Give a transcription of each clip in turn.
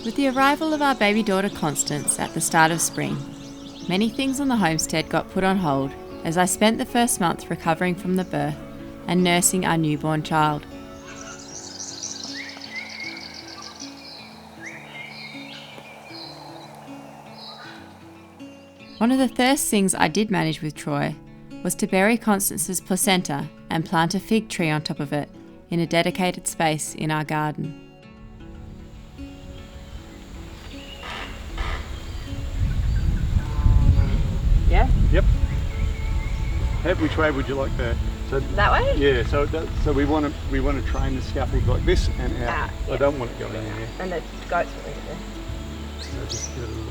With the arrival of our baby daughter Constance at the start of spring, many things on the homestead got put on hold as I spent the first month recovering from the birth and nursing our newborn child. One of the first things I did manage with Troy was to bury Constance's placenta and plant a fig tree on top of it in a dedicated space in our garden. Yeah? Yep. Which way would you like that? So That way? yeah. So we want to train the scaffold like this and out. Yeah. I don't want it going in there. And the goats will eat it. So just get a little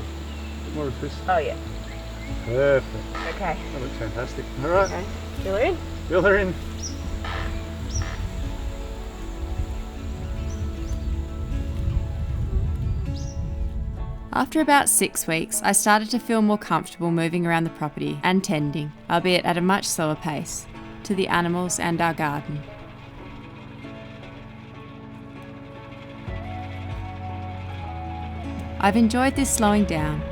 bit more of this. Oh yeah. Perfect. Okay. That looks fantastic. All right. Okay. Fill her in. Fill her in. After about 6 weeks, I started to feel more comfortable moving around the property and tending, albeit at a much slower pace, to the animals and our garden. I've enjoyed this slowing down,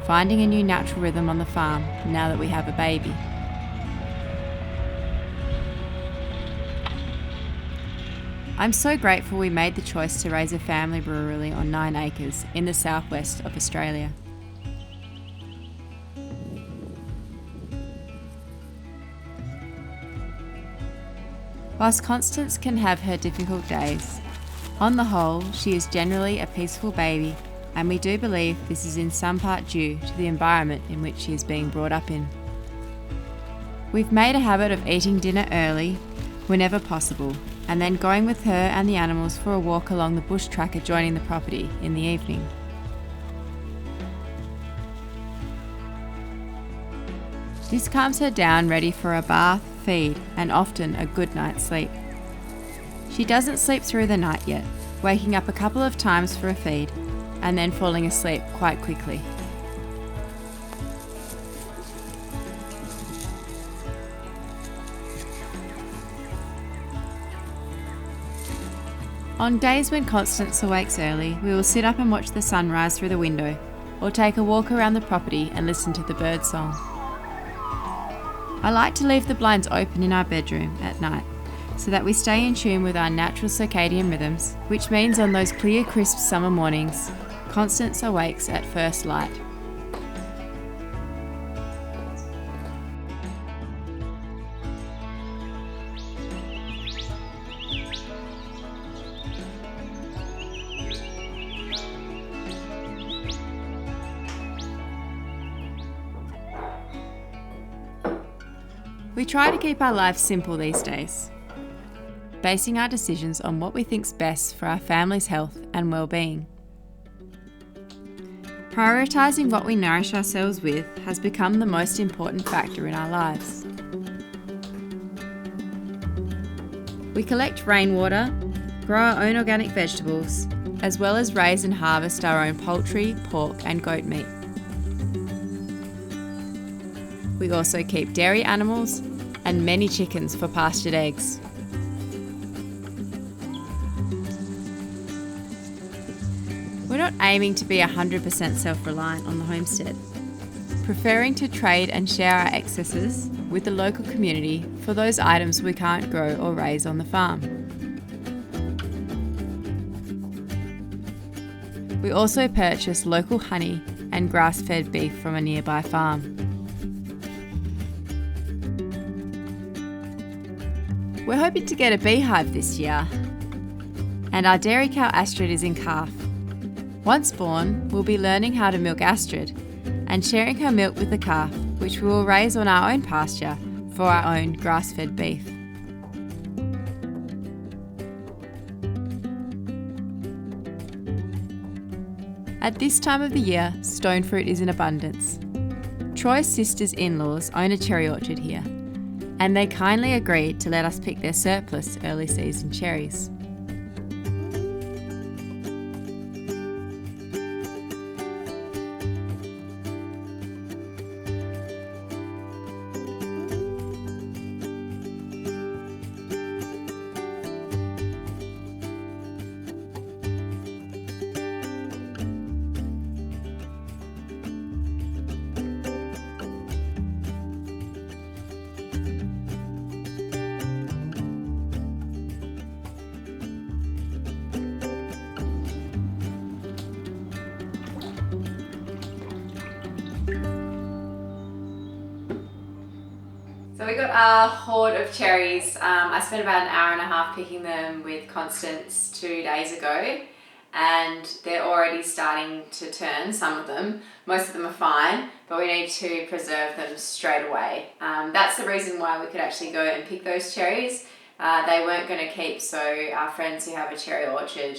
finding a new natural rhythm on the farm now that we have a baby. I'm so grateful we made the choice to raise a family rurally on 9 acres in the southwest of Australia. Whilst Constance can have her difficult days, on the whole she is generally a peaceful baby, and we do believe this is in some part due to the environment in which she is being brought up in. We've made a habit of eating dinner early whenever possible, and then going with her and the animals for a walk along the bush track adjoining the property in the evening. This calms her down, ready for a bath, feed, and often a good night's sleep. She doesn't sleep through the night yet, waking up a couple of times for a feed, and then falling asleep quite quickly. On days when Constance awakes early, we will sit up and watch the sunrise through the window, or take a walk around the property and listen to the bird song. I like to leave the blinds open in our bedroom at night, so that we stay in tune with our natural circadian rhythms, which means on those clear, crisp summer mornings, Constance awakes at first light. We try to keep our lives simple these days, basing our decisions on what we think's best for our family's health and well-being. Prioritising what we nourish ourselves with has become the most important factor in our lives. We collect rainwater, grow our own organic vegetables, as well as raise and harvest our own poultry, pork and goat meat. We also keep dairy animals and many chickens for pastured eggs. We're not aiming to be 100% self-reliant on the homestead, preferring to trade and share our excesses with the local community for those items we can't grow or raise on the farm. We also purchase local honey and grass-fed beef from a nearby farm. We're hoping to get a beehive this year, and our dairy cow Astrid is in calf. Once born, we'll be learning how to milk Astrid and sharing her milk with the calf, which we will raise on our own pasture for our own grass-fed beef. At this time of the year, stone fruit is in abundance. Troy's sister's in-laws own a cherry orchard here, and they kindly agreed to let us pick their surplus early season cherries. we got our hoard of cherries. I spent about an hour and a half picking them with Constance 2 days ago, and they're already starting to turn, some of them. Most of them are fine, but we need to preserve them straight away. That's the reason why we could actually go and pick those cherries. They weren't going to keep, so our friends who have a cherry orchard,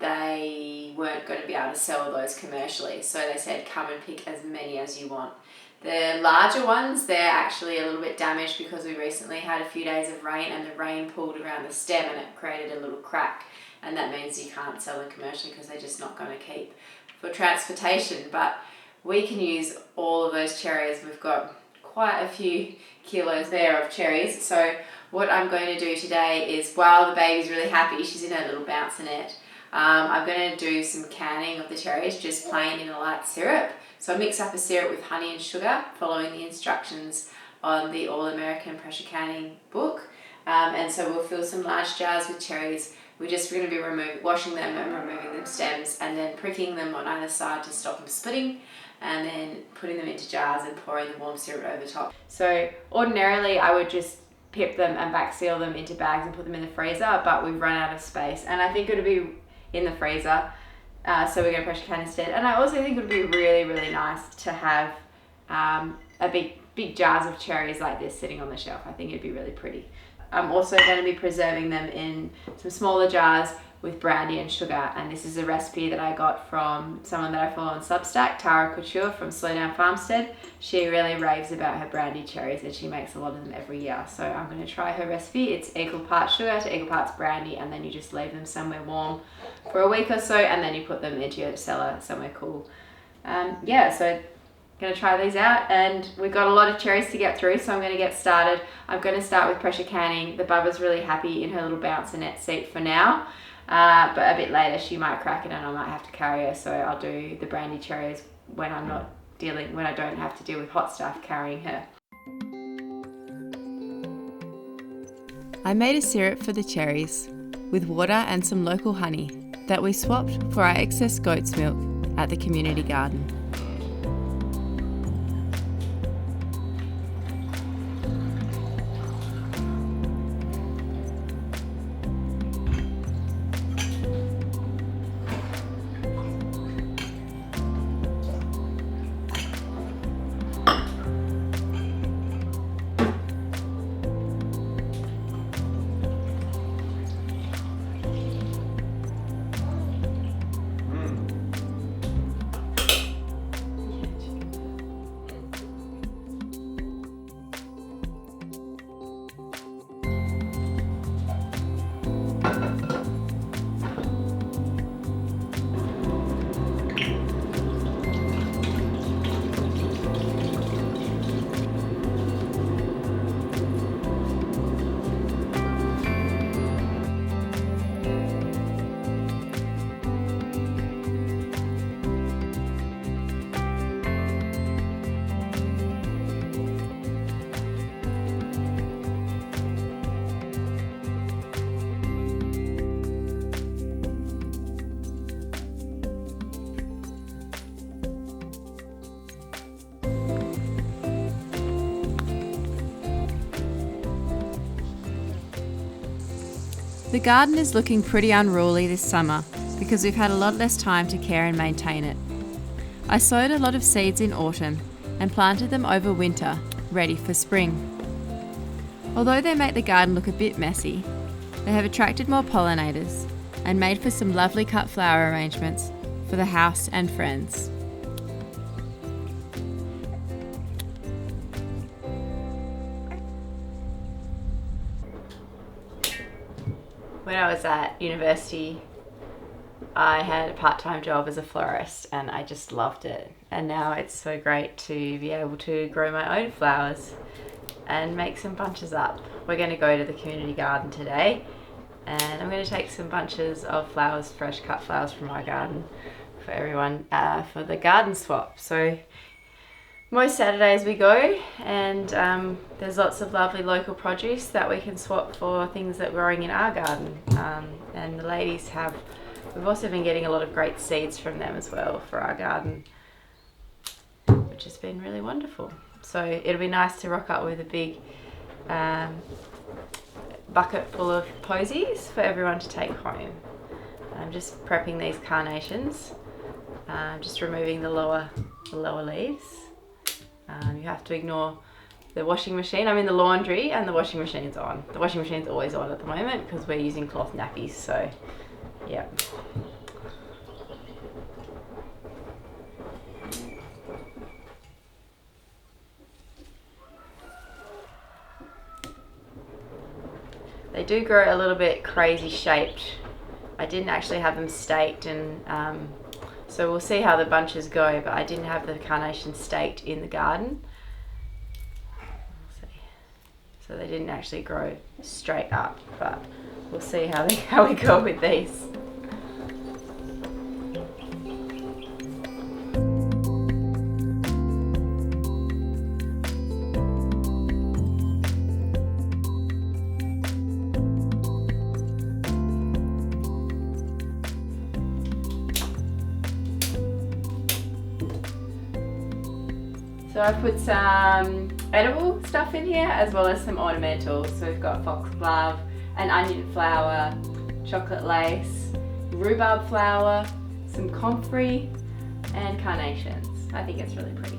they weren't going to be able to sell those commercially, so they said come and pick as many as you want. The larger ones, they're actually a little bit damaged because we recently had a few days of rain and the rain pulled around the stem and it created a little crack, and that means you can't sell them commercially because they're just not going to keep for transportation. But we can use all of those cherries. We've got quite a few kilos there of cherries, so what I'm going to do today is, while the baby's really happy, she's in her little bouncinette, I'm going to do some canning of the cherries, just plain in a light syrup. So I mix up a syrup with honey and sugar, following the instructions on the All American Pressure Canning book. And so we'll fill some large jars with cherries. We're just going to be washing them and removing the stems, and then pricking them on either side to stop them splitting, and then putting them into jars and pouring the warm syrup over the top. So ordinarily I would just pip them and back seal them into bags and put them in the freezer, but we've run out of space, and I think it'll be in the freezer, so we're going to pressure can instead. And I also think it would be really, really nice to have a big jars of cherries like this sitting on the shelf. I think it'd be really pretty. I'm also going to be preserving them in some smaller jars with brandy and sugar, and this is a recipe that I got from someone that I follow on Substack, Tara Couture from Slow Down Farmstead. She really raves about her brandy cherries, and she makes a lot of them every year. So I'm going to try her recipe. It's equal parts sugar to equal parts brandy, and then you just leave them somewhere warm for a week or so, and then you put them into your cellar somewhere cool. Yeah, so going to try these out, and we've got a lot of cherries to get through, so I'm going to get started. I'm going to start with pressure canning. The Bubba's really happy in her little bouncinette seat for now. But a bit later she might crack it and I might have to carry her, so I'll do the brandy cherries when I don't have to deal with hot stuff carrying her. I made a syrup for the cherries with water and some local honey that we swapped for our excess goat's milk at the community garden. The garden is looking pretty unruly this summer because we've had a lot less time to care and maintain it. I sowed a lot of seeds in autumn and planted them over winter, ready for spring. Although they make the garden look a bit messy, they have attracted more pollinators and made for some lovely cut flower arrangements for the house and friends. When I was at university, I had a part-time job as a florist and I just loved it. And now it's so great to be able to grow my own flowers and make some bunches up. We're going to go to the community garden today and I'm going to take some bunches of flowers, fresh cut flowers from my garden for everyone for the garden swap. So most Saturdays we go, and there's lots of lovely local produce that we can swap for things that we're growing in our garden. And the ladies we've also been getting a lot of great seeds from them as well for our garden, which has been really wonderful. So it'll be nice to rock up with a big bucket full of posies for everyone to take home. I'm just prepping these carnations, just removing the lower leaves. You have to ignore the washing machine. I'm in the laundry and the washing machine's on. The washing machine's always on at the moment because we're using cloth nappies, so yeah. They do grow a little bit crazy shaped. I didn't actually have them staked, and so we'll see how the bunches go, but I didn't have the carnations staked in the garden. We'll see. So they didn't actually grow straight up, but we'll see how we go with these. So I put some edible stuff in here as well as some ornamentals. So we've got foxglove, an onion flower, chocolate lace, rhubarb flower, some comfrey, and carnations. I think it's really pretty.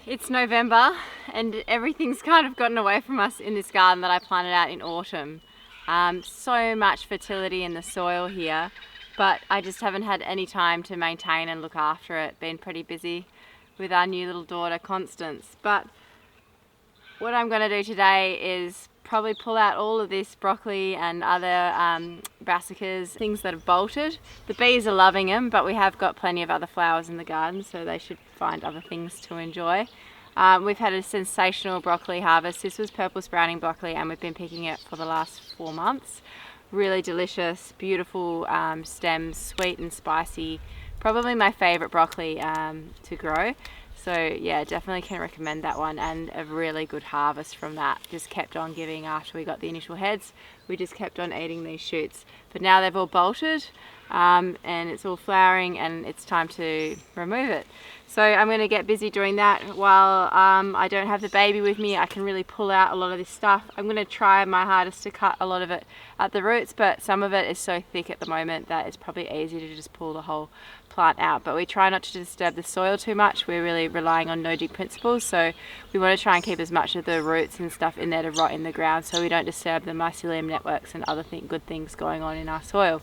It's November and everything's kind of gotten away from us in this garden that I planted out in autumn. So much fertility in the soil here, but I just haven't had any time to maintain and look after it. Been pretty busy with our new little daughter, Constance. But what I'm going to do today is probably pull out all of this broccoli and other brassicas, things that have bolted. The bees are loving them, but we have got plenty of other flowers in the garden, so they should find other things to enjoy. We've had a sensational broccoli harvest. This was purple sprouting broccoli and we've been picking it for the last 4 months. Really delicious, beautiful stems, sweet and spicy. Probably my favourite broccoli to grow. So yeah, definitely can recommend that one, and a really good harvest from that. Just kept on giving after we got the initial heads. We just kept on eating these shoots. But now they've all bolted and it's all flowering and it's time to remove it. So I'm going to get busy doing that while I don't have the baby with me. I can really pull out a lot of this stuff. I'm going to try my hardest to cut a lot of it at the roots, but some of it is so thick at the moment that it's probably easy to just pull the whole plant out. But we try not to disturb the soil too much. We're really relying on no-dig principles, so we want to try and keep as much of the roots and stuff in there to rot in the ground so we don't disturb the mycelium networks and other good things going on in our soil.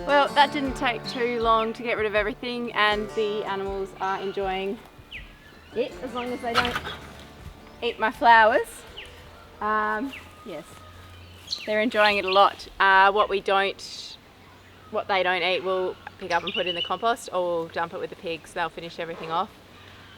Well, that didn't take too long to get rid of everything, and the animals are enjoying it as long as they don't eat my flowers. Yes, they're enjoying it a lot. What they don't eat, we'll pick up and put in the compost, or we'll dump it with the pigs. They'll finish everything off.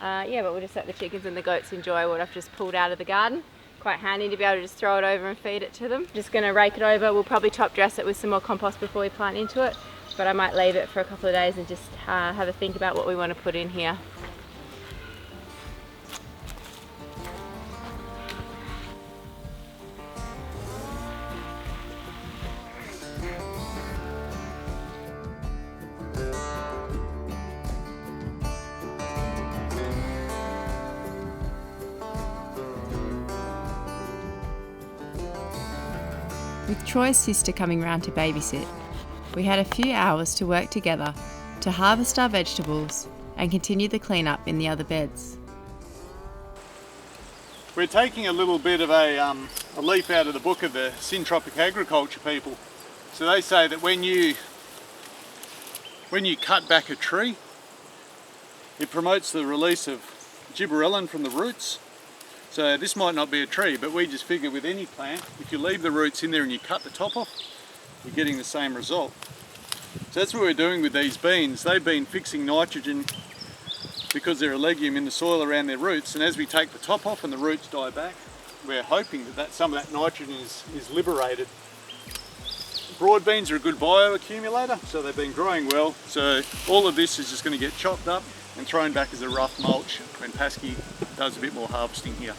Yeah, but we'll just let the chickens and the goats enjoy what I've just pulled out of the garden. Quite handy to be able to just throw it over and feed it to them. Just going to rake it over. We'll probably top dress it with some more compost before we plant into it, but I might leave it for a couple of days and just have a think about what we want to put in here. With Troy's sister coming round to babysit, we had a few hours to work together to harvest our vegetables and continue the cleanup in the other beds. We're taking a little bit of a leaf out of the book of the syntropic agriculture people. So they say that when you cut back a tree, it promotes the release of gibberellin from the roots. So this might not be a tree, but we just figure with any plant, if you leave the roots in there and you cut the top off, you're getting the same result. So that's what we're doing with these beans. They've been fixing nitrogen because they're a legume in the soil around their roots, and as we take the top off and the roots die back, we're hoping that some of that nitrogen is liberated. Broad beans are a good bioaccumulator, so they've been growing well. So all of this is just going to get chopped up and thrown back as a rough mulch when Pasky does a bit more harvesting here.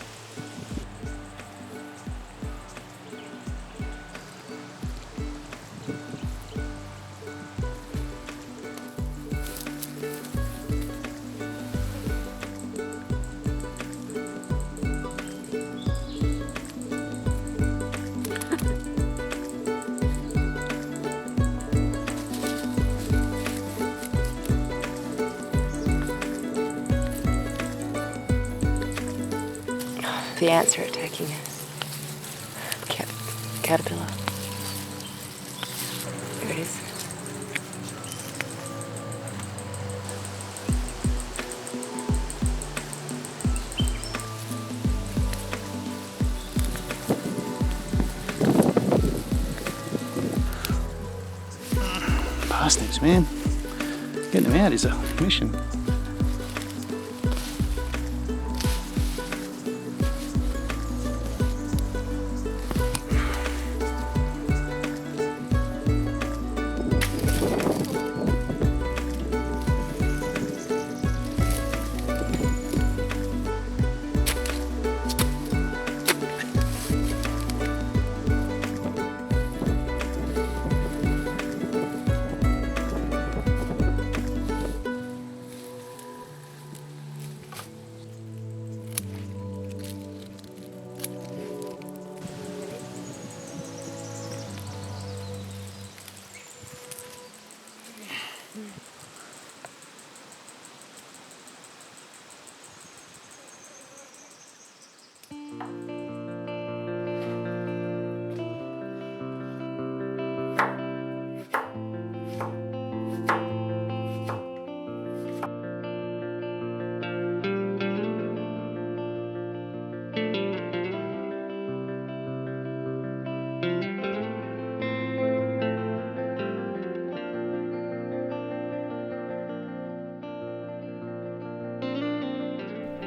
The ants are attacking us. Caterpillar. There it is. Parsnips, man. Getting them out is a mission.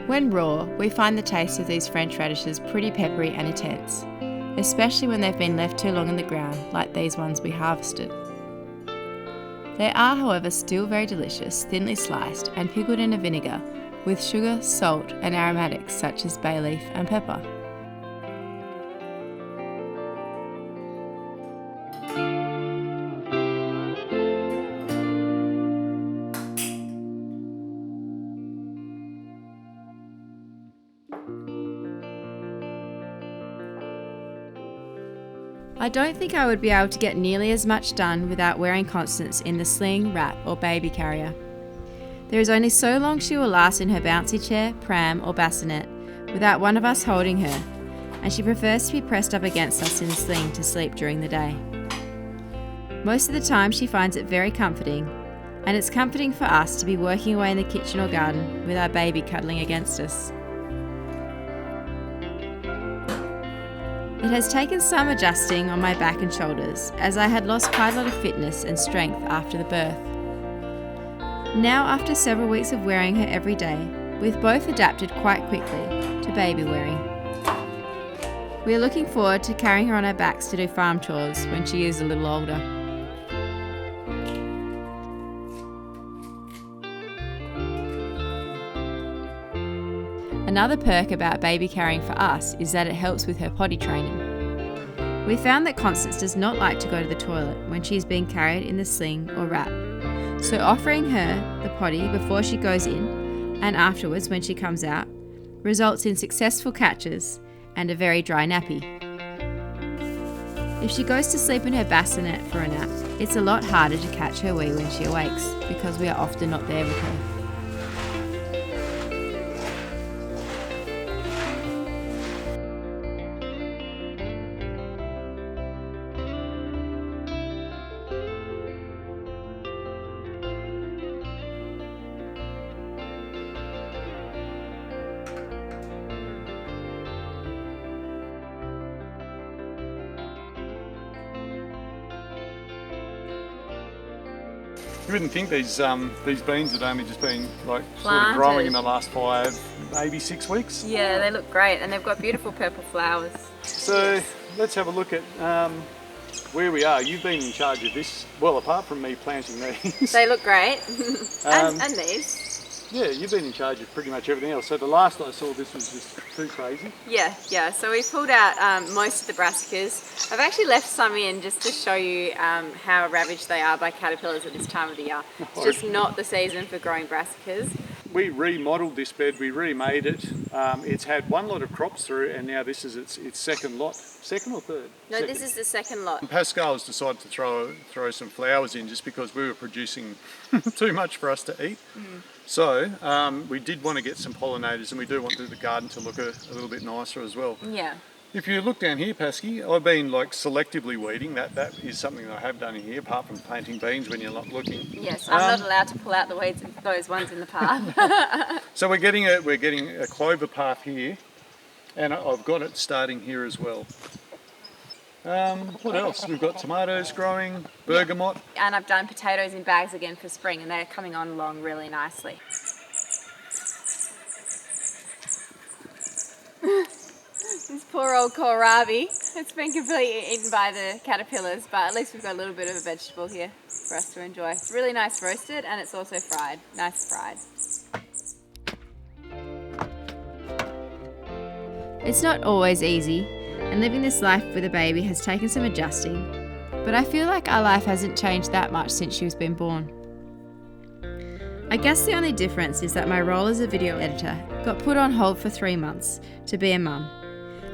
When raw, we find the taste of these French radishes pretty peppery and intense, especially when they've been left too long in the ground, like these ones we harvested. They are, however, still very delicious, thinly sliced and pickled in a vinegar with sugar, salt and aromatics such as bay leaf and pepper. I don't think I would be able to get nearly as much done without wearing Constance in the sling, wrap or baby carrier. There is only so long she will last in her bouncy chair, pram or bassinet without one of us holding her, and she prefers to be pressed up against us in the sling to sleep during the day. Most of the time she finds it very comforting, and it's comforting for us to be working away in the kitchen or garden with our baby cuddling against us. It has taken some adjusting on my back and shoulders, as I had lost quite a lot of fitness and strength after the birth. Now, after several weeks of wearing her every day, we've both adapted quite quickly to baby wearing. We are looking forward to carrying her on our backs to do farm chores when she is a little older. Another perk about baby carrying for us is that it helps with her potty training. We found that Constance does not like to go to the toilet when she is being carried in the sling or wrap, so offering her the potty before she goes in and afterwards when she comes out results in successful catches and a very dry nappy. If she goes to sleep in her bassinet for a nap, it's a lot harder to catch her wee when she awakes because we are often not there with her. You wouldn't think these beans had only just been like sort of Planted. growing in the last 5, maybe 6 weeks. Yeah, they look great, and they've got beautiful purple flowers. So let's have a look at where we are. You've been in charge of this, well, apart from me planting these. They look great. Um, and these. Yeah, you've been in charge of pretty much everything else. So the last I saw, this was just too crazy. Yeah. So we pulled out most of the brassicas. I've actually left some in just to show you how ravaged they are by caterpillars at this time of the year. It's just not the season for growing brassicas. We remodelled this bed, we remade it. It's had one lot of crops through, and now this is its second lot. Second or third? No, Second. this is the second lot. Pascal has decided to throw some flowers in just because we were producing too much for us to eat. So we did want to get some pollinators, and we do want the garden to look a little bit nicer as well. Yeah. If you look down here, Pasky, I've been like selectively weeding. That is something that I have done in here, apart from planting beans when you're not looking. Yes, I'm not allowed to pull out the weeds, those ones in the path. So we're getting a clover path here, and I've got it starting here as well. What else? We've got tomatoes growing, bergamot. And I've done potatoes in bags again for spring, and they're coming on along really nicely. This poor old kohlrabi. It's been completely eaten by the caterpillars, but at least we've got a little bit of a vegetable here for us to enjoy. It's really nice roasted, and it's also fried. Nice fried. It's not always easy, and living this life with a baby has taken some adjusting, but I feel like our life hasn't changed that much since she was been born. I guess the only difference is that my role as a video editor got put on hold for 3 months to be a mum,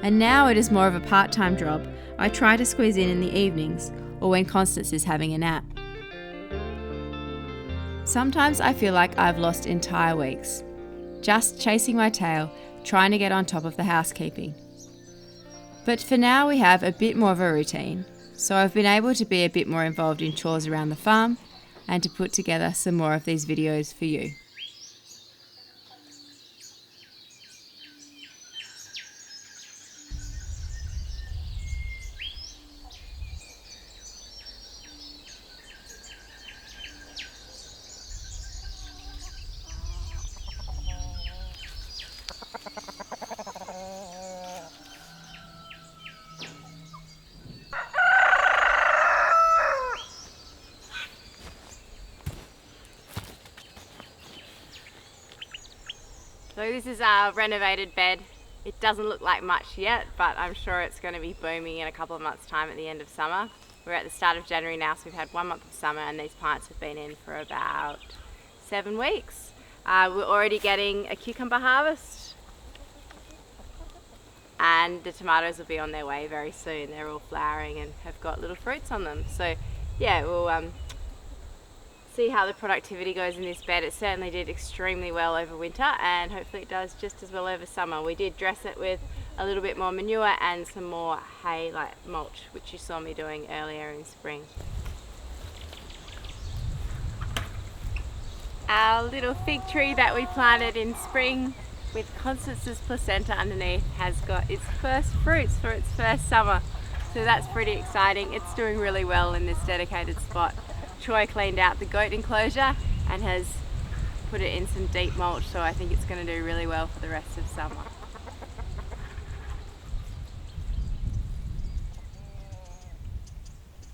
and now it is more of a part-time job I try to squeeze in the evenings or when Constance is having a nap. Sometimes I feel like I've lost entire weeks, just chasing my tail, trying to get on top of the housekeeping. But for now we have a bit more of a routine, so I've been able to be a bit more involved in chores around the farm and to put together some more of these videos for you. So this is our renovated bed. It doesn't look like much yet, but I'm sure it's going to be booming in a couple of months' time at the end of summer. We're at the start of January now, so we've had 1 month of summer, and these plants have been in for about 7 weeks. We're already getting a cucumber harvest, and the tomatoes will be on their way very soon. They're all flowering and have got little fruits on them. So yeah, we'll see how the productivity goes in this bed. It certainly did extremely well over winter, and hopefully it does just as well over summer. We did dress it with a little bit more manure and some more hay, like mulch, which you saw me doing earlier in spring. Our little fig tree that we planted in spring with Constance's placenta underneath has got its first fruits for its first summer. So that's pretty exciting. It's doing really well in this dedicated spot. Troy cleaned out the goat enclosure and has put it in some deep mulch, so I think it's going to do really well for the rest of summer.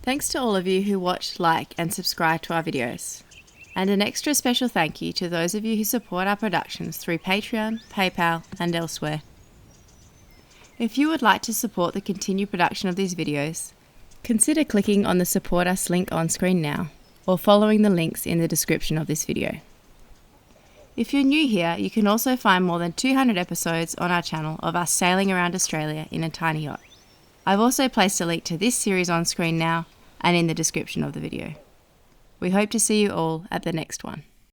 Thanks to all of you who watch, like and subscribe to our videos. And an extra special thank you to those of you who support our productions through Patreon, PayPal and elsewhere. If you would like to support the continued production of these videos, consider clicking on the Support Us link on screen now, or following the links in the description of this video. If you're new here, you can also find more than 200 episodes on our channel of us sailing around Australia in a tiny yacht. I've also placed a link to this series on screen now and in the description of the video. We hope to see you all at the next one.